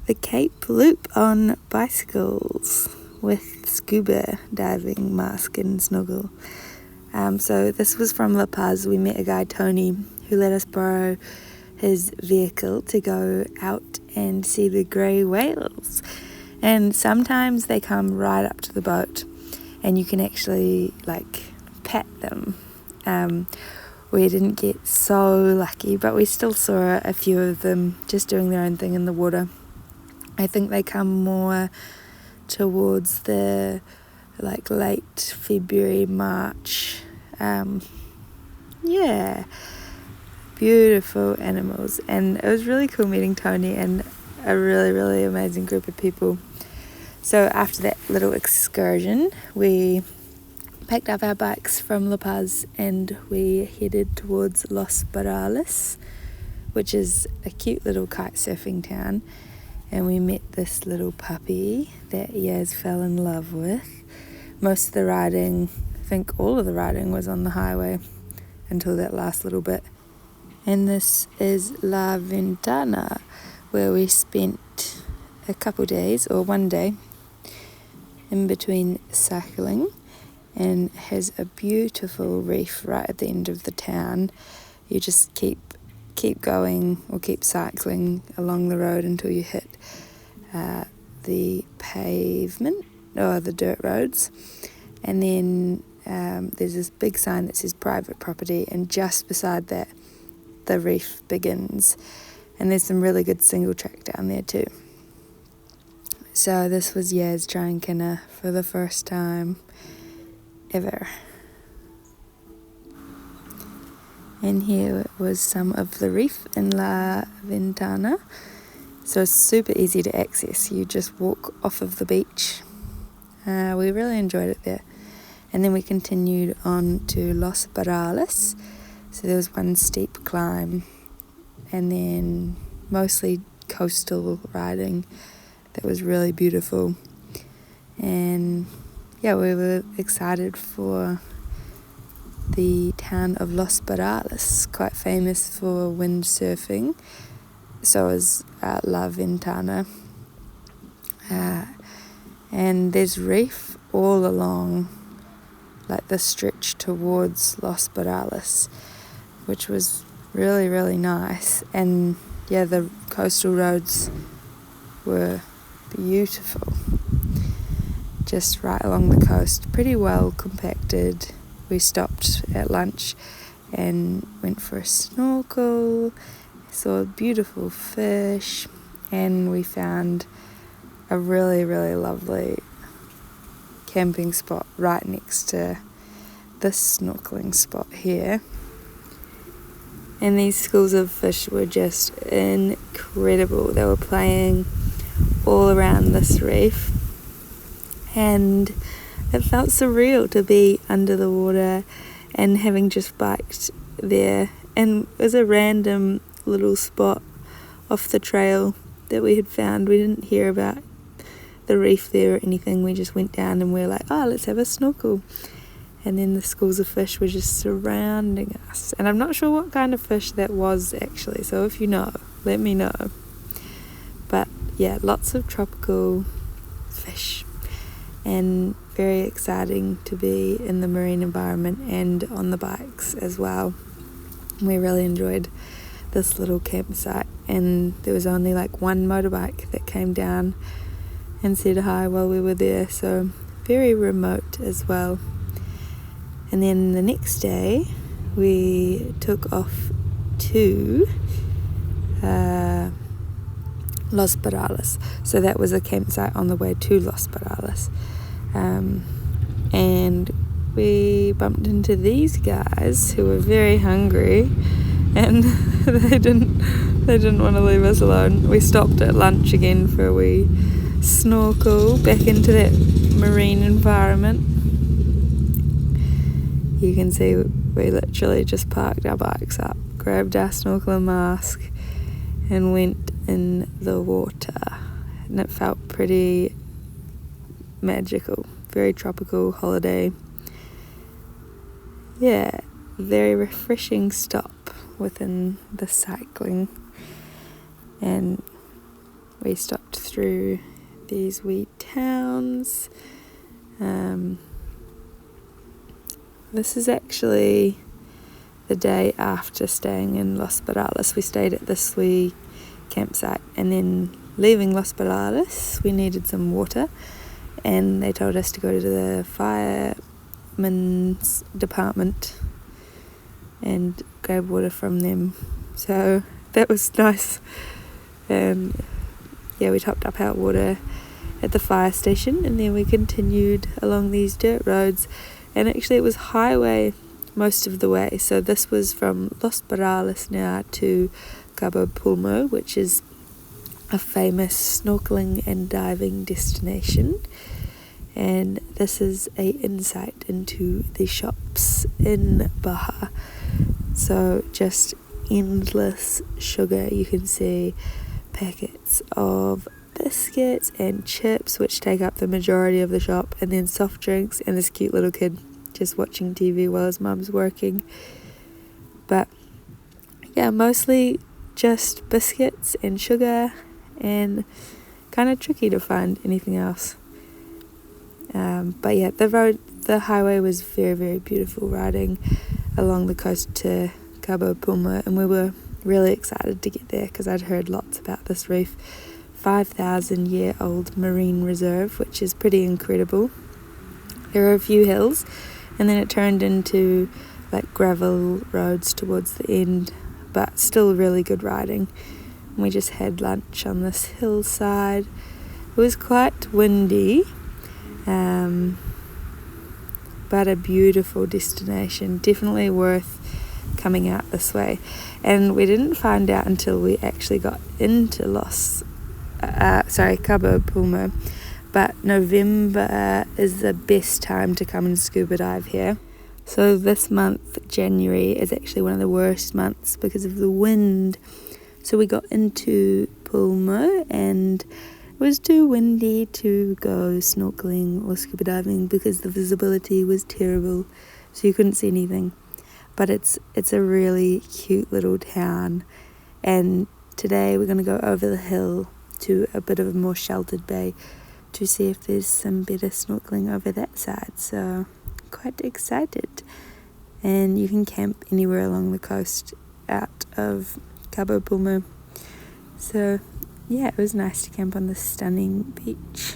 the Cape Loop on bicycles with scuba diving mask and snorkel. So this was from La Paz. We met a guy, Tony, who let us borrow his vehicle to go out and see the grey whales. And sometimes they come right up to the boat and you can actually pet them. We didn't get so lucky, but we still saw a few of them just doing their own thing in the water. I think they come more towards the late February, March. Beautiful animals, and it was really cool meeting Tony and a really, really amazing group of people. So after that little excursion, we packed up our bikes from La Paz and we headed towards Los Barrales, which is a cute little kite surfing town, and we met this little puppy that Yaz fell in love with. Most of the riding, I think all of the riding, was on the highway until that last little bit. And this is La Ventana, where we spent a couple days, or one day, in between cycling, and has a beautiful reef right at the end of the town. You just keep going or keep cycling along the road until you hit the pavement or the dirt roads, and then there's this big sign that says private property, and just beside that the reef begins, and there's some really good single track down there too. So this was Yaz trying Kinna for the first time ever. And here was some of the reef in La Ventana. So it's super easy to access. You just walk off of the beach. We really enjoyed it there. And then we continued on to Los Barrales. So there was one steep climb and then mostly coastal riding that was really beautiful. And we were excited for the town of Los Barrales, quite famous for windsurfing. So is La Ventana. And there's reef all along the stretch towards Los Barrales, which was really, really nice. And the coastal roads were beautiful, just right along the coast, pretty well compacted. We stopped at lunch and went for a snorkel, saw beautiful fish, and we found a really, really lovely camping spot right next to this snorkeling spot here. And these schools of fish were just incredible. They were playing all around this reef, and it felt surreal to be under the water and having just biked there. And it was a random little spot off the trail that we had found. We didn't hear about the reef there or anything. We just went down and we were like, let's have a snorkel. And then the schools of fish were just surrounding us. And I'm not sure what kind of fish that was actually, so if you know, let me know. But lots of tropical fish, and very exciting to be in the marine environment and on the bikes as well. We really enjoyed this little campsite, and there was only one motorbike that came down and said hi while we were there, so very remote as well. And then the next day we took off to Los Barrales. So that was a campsite on the way to Los Barrales. And we bumped into these guys who were very hungry, and they didn't want to leave us alone. We stopped at lunch again for a wee snorkel back into that marine environment. You can see we literally just parked our bikes up, grabbed our snorkel and mask, and went in the water. And it felt pretty magical, very tropical holiday. Very refreshing stop within the cycling. And we stopped through these wee towns. This is actually the day after staying in Los Perales. We stayed at this wee campsite, and then leaving Los Perales we needed some water, and they told us to go to the fireman's department and grab water from them. So that was nice. We topped up our water at the fire station, and then we continued along these dirt roads, and actually it was highway most of the way. So this was from Los Perales now to Cabo Pulmo, which is a famous snorkelling and diving destination. And this is a insight into the shops in Baja. So just endless sugar. You can see packets of biscuits and chips, which take up the majority of the shop, and then soft drinks, and this cute little kid just watching TV while his mum's working. But yeah, mostly just biscuits and sugar, and kind of tricky to find anything else. But yeah, the highway was very, very beautiful, riding along the coast to Cabo Pulmo, and we were really excited to get there because I'd heard lots about this reef. 5,000-year-old marine reserve, which is pretty incredible. There are a few hills, and then it turned into like gravel roads towards the end, but still really good riding. And we just had lunch on this hillside. It was quite windy, but a beautiful destination, definitely worth coming out this way. And we didn't find out until we actually got into Cabo Pulmo, but November is the best time to come and scuba dive here. So this month, January, is actually one of the worst months because of the wind. So we got into Pulmo, and it was too windy to go snorkeling or scuba diving because the visibility was terrible, so you couldn't see anything. But it's a really cute little town, and today we're going to go over the hill to a bit of a more sheltered bay to see if there's some better snorkeling over that side. So quite excited. And you can camp anywhere along the coast out of Cabo Pulmo. So yeah, it was nice to camp on this stunning beach.